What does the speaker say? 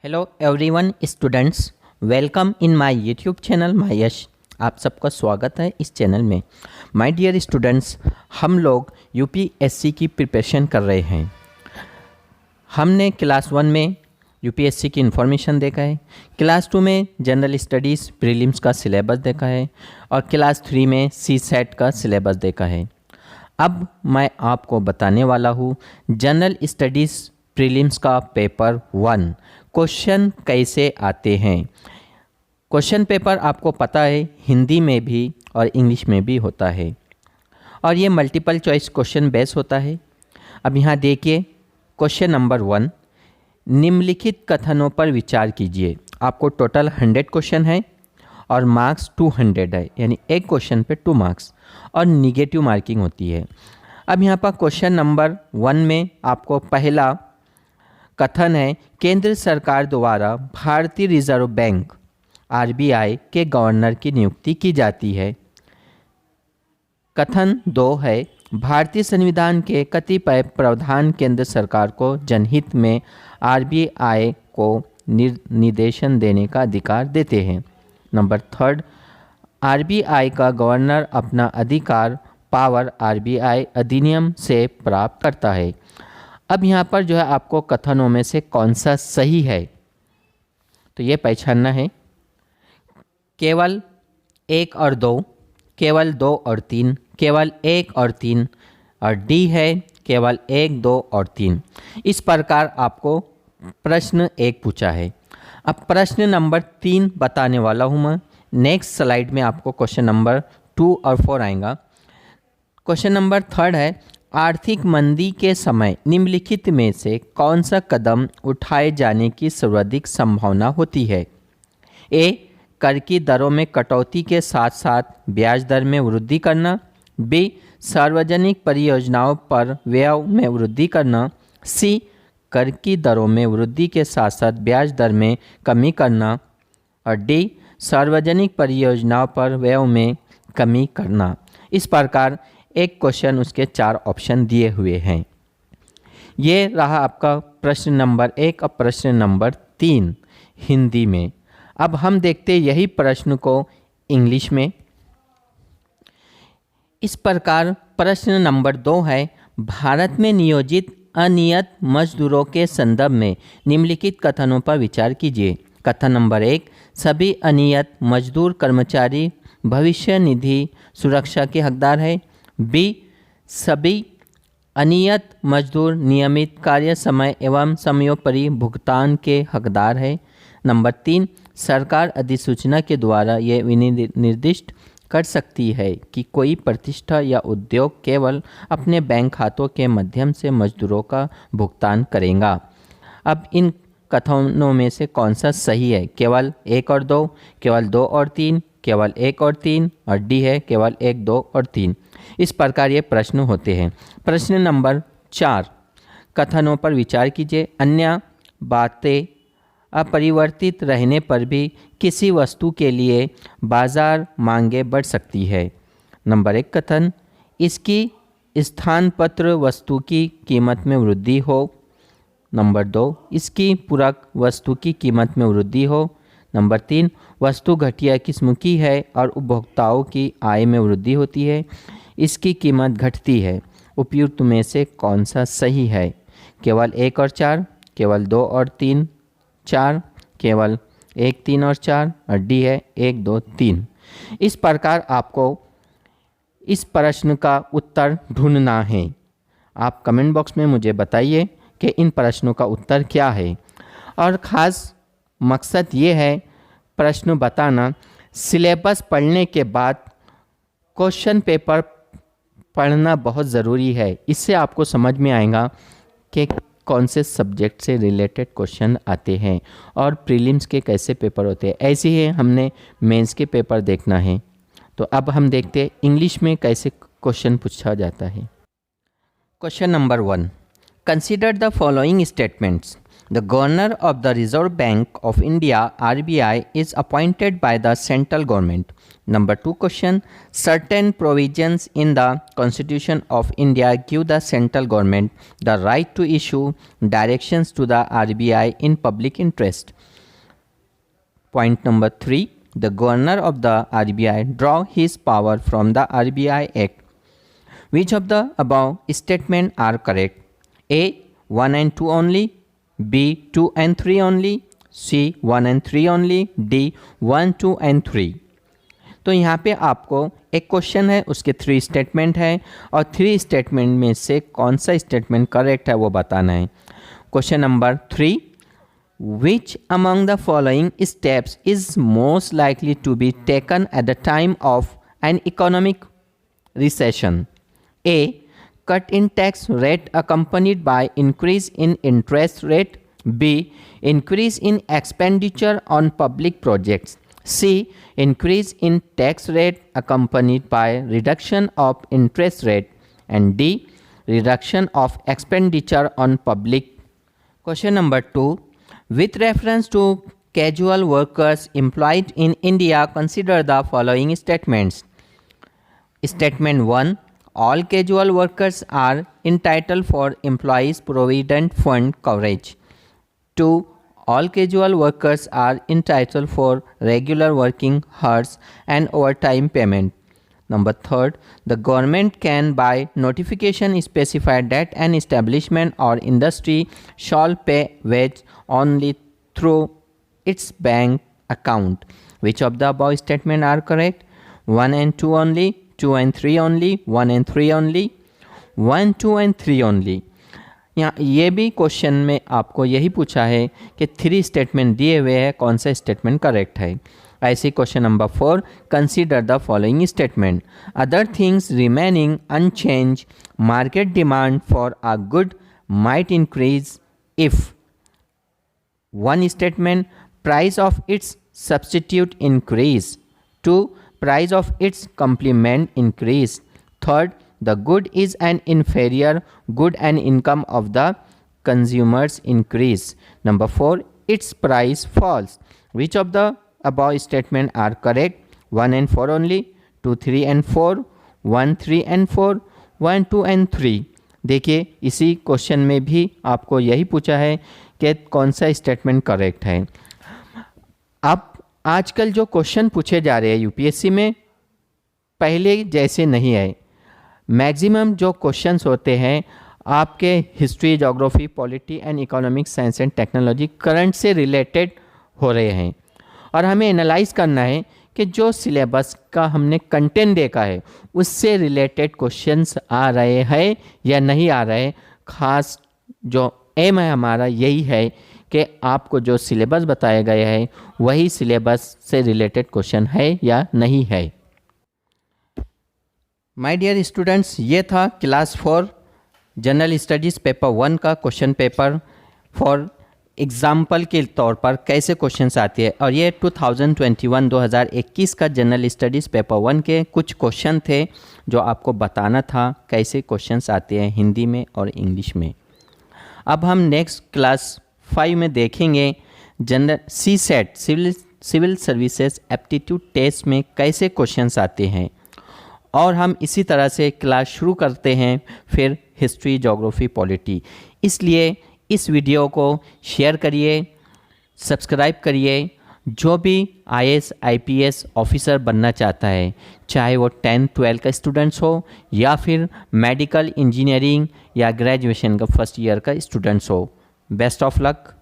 Hello everyone students, welcome in my YouTube channel Mayash. आप सबका स्वागत है इस चैनल में। माय डियर स्टूडेंट्स, हम लोग यूपीएससी की प्रिपरेशन कर रहे हैं। हमने क्लास 1 में यूपीएससी की इन्फॉर्मेशन देखा है, क्लास 2 में जनरल स्टडीज़ प्रीलिम्स का सिलेबस देखा है और क्लास 3 में सीसेट का सिलेबस देखा है। अब मैं आपको बताने वाला हूँ जनरल स्टडीज़ प्रीलिम्स का पेपर 1 क्वेश्चन कैसे आते हैं। क्वेश्चन पेपर आपको पता है हिंदी में भी और इंग्लिश में भी होता है और ये मल्टीपल चॉइस क्वेश्चन बेस होता है। अब यहाँ देखिए क्वेश्चन नंबर 1, निम्नलिखित कथनों पर विचार कीजिए। आपको टोटल 100 क्वेश्चन है और मार्क्स 200 है, यानी एक क्वेश्चन पे 2 मार्क्स और निगेटिव मार्किंग होती है। अब यहाँ पर क्वेश्चन नंबर 1 में आपको पहला कथन है, केंद्र सरकार द्वारा भारतीय रिजर्व बैंक आरबीआई के गवर्नर की नियुक्ति की जाती है। कथन 2 है, भारतीय संविधान के कतिपय प्रावधान केंद्र सरकार को जनहित में आरबीआई को निर्देशन देने का अधिकार देते हैं। नंबर 3, आरबीआई का गवर्नर अपना अधिकार पावर आरबीआई अधिनियम से प्राप्त करता है। अब यहाँ पर जो है आपको कथनों में से कौन सा सही है तो ये पहचानना है। केवल 1 और 2, केवल 2 और 3, केवल 1 और 3 और डी है केवल 1, 2 और 3। इस प्रकार आपको प्रश्न 1 पूछा है। अब प्रश्न नंबर 3 बताने वाला हूँ मैं। नेक्स्ट स्लाइड में आपको क्वेश्चन नंबर 2 और 4 आएगा। क्वेश्चन नंबर 3 है, आर्थिक मंदी के समय निम्नलिखित में से कौन सा कदम उठाए जाने की सर्वाधिक संभावना होती है। ए, कर की दरों में कटौती के साथ साथ ब्याज दर में वृद्धि करना। बी, सार्वजनिक परियोजनाओं पर व्यय में वृद्धि करना। सी, कर की दरों में वृद्धि के साथ साथ ब्याज दर में कमी करना। और डी, सार्वजनिक परियोजनाओं पर व्यय में कमी करना। इस प्रकार एक क्वेश्चन उसके 4 ऑप्शन दिए हुए हैं। ये रहा आपका प्रश्न नंबर 1 और प्रश्न नंबर 3 हिंदी में। अब हम देखते यही प्रश्न को इंग्लिश में। इस प्रकार प्रश्न नंबर 2 है, भारत में नियोजित अनियत मजदूरों के संदर्भ में निम्नलिखित कथनों पर विचार कीजिए। कथन नंबर 1, सभी अनियत मजदूर कर्मचारी भविष्य निधि सुरक्षा के हकदार है। बी, सभी अनियत मजदूर नियमित कार्य समय एवं समयोपरि भुगतान के हकदार है। नंबर 3, सरकार अधिसूचना के द्वारा यह निर्दिष्ट कर सकती है कि कोई प्रतिष्ठा या उद्योग केवल अपने बैंक खातों के माध्यम से मजदूरों का भुगतान करेगा। अब इन कथनों में से कौन सा सही है। केवल 1 और 2, केवल 2 और 3, केवल 1 और 3 और डी है केवल 1, 2 और 3। इस प्रकार ये प्रश्न होते हैं। प्रश्न नंबर 4, कथनों पर विचार कीजिए। अन्य बातें अपरिवर्तित रहने पर भी किसी वस्तु के लिए बाजार मांगे बढ़ सकती है। नंबर 1 कथन, इसकी स्थानपत्र वस्तु की कीमत में वृद्धि हो। नंबर 2, इसकी पूरक वस्तु की कीमत में वृद्धि हो। नंबर 3, वस्तु घटिया किस्म की है और उपभोक्ताओं की आय में वृद्धि होती है, इसकी कीमत घटती है। उपयुक्त में से कौन सा सही है। केवल 1 और 4, केवल 2 और 3, 4, केवल 1, 3 और 4 और डी है 1, 2, 3। इस प्रकार आपको इस प्रश्न का उत्तर ढूंढना है। आप कमेंट बॉक्स में मुझे बताइए कि इन प्रश्नों का उत्तर क्या है। और ख़ास मकसद ये है प्रश्न बताना। सिलेबस पढ़ने के बाद क्वेश्चन पेपर पढ़ना बहुत ज़रूरी है। इससे आपको समझ में आएगा कि कौन से सब्जेक्ट से रिलेटेड क्वेश्चन आते हैं और प्रीलिम्स के कैसे पेपर होते हैं। ऐसे ही हमने मेंस के पेपर देखना है। तो अब हम देखते हैं इंग्लिश में कैसे क्वेश्चन पूछा जाता है। Question number 1, consider the following statements. The governor of the Reserve Bank of India RBI is appointed by the central government. Number 2 question, certain provisions in the Constitution of India give the central government the right to issue directions to the RBI in public interest. Point number 3, the governor of the RBI draw his power from the RBI Act. Which of the above statements are correct? A, 1 and 2 only, B, 2 and 3 only, C, 1 and 3 only, D, 1, 2 and 3. तो यहाँ पे आपको एक question है, उसके 3 statement है और 3 statement में से कौन सा स्टेटमेंट करेक्ट है वो बताना है। Question number 3, which among the following steps is most likely to be taken at the time of an economic recession? A, cut in tax rate accompanied by increase in interest rate. B, increase in expenditure on public projects. C, increase in tax rate accompanied by reduction of interest rate. And D, reduction of expenditure on public. Question number 2, with reference to casual workers employed in India, consider the following statements. Statement 1, all casual workers are entitled for employees provident fund coverage. 2, all casual workers are entitled for regular working hours and overtime payment. Number 3, the government can by notification specify that an establishment or industry shall pay wage only through its bank account. Which of the above statements are correct? 1 and 2 only, 2 and 3 only, 1 and 3 only, 1, 2 and 3 only. यहाँ ये भी question में आपको यही पूछा है कि 3 statement दिए हुए हैं, कौन सा स्टेटमेंट करेक्ट है। ऐसे question number 4, consider the following statement, other things remaining unchanged market demand for a good might increase if 1 statement, price of its substitute increase, 2, price of its complement increase, 3, the good is an inferior good and income of the consumers increase, number 4, its price falls. Which of the above statement are correct? 1 and 4 only, 2, 3 and 4, 1, 3 and 4, 1, 2 and 3. देखिए इसी question में भी आपको यही पूछा है कि कौन सा स्टेटमेंट करेक्ट है। अब आजकल जो क्वेश्चन पूछे जा रहे हैं यूपीएससी में पहले जैसे नहीं है। मैक्सिमम जो क्वेश्चंस होते हैं आपके history, geography, polity and economics, science and technology current से रिलेटेड हो रहे हैं और हमें एनालाइज करना है कि जो सिलेबस का हमने कंटेंट देखा है उससे रिलेटेड क्वेश्चंस आ रहे हैं या नहीं आ रहे। खास जो एम है हमारा यही है कि आपको जो सिलेबस बताया गया है वही सिलेबस से रिलेटेड क्वेश्चन है या नहीं है। माय डियर स्टूडेंट्स, ये था क्लास 4 जनरल स्टडीज़ पेपर 1 का क्वेश्चन पेपर फॉर एग्जाम्पल के तौर पर कैसे क्वेश्चंस आती है। और ये 2021 का जनरल स्टडीज़ पेपर 1 के कुछ क्वेश्चन थे जो आपको बताना था कैसे क्वेश्चंस आते हैं हिंदी में और इंग्लिश में। अब हम नेक्स्ट क्लास 5 में देखेंगे general CSET civil services aptitude test में कैसे क्वेश्चंस आते हैं। और हम इसी तरह से क्लास शुरू करते हैं फिर हिस्ट्री, ज्योग्राफी, पॉलिटी। इसलिए इस वीडियो को शेयर करिए, सब्सक्राइब करिए। जो भी IAS IPS ऑफिसर बनना चाहता है, चाहे वो 10th-12th का स्टूडेंट्स हो या फिर मेडिकल इंजीनियरिंग या ग्रेजुएशन का फर्स्ट ईयर का स्टूडेंट्स हो, बेस्ट ऑफ लक।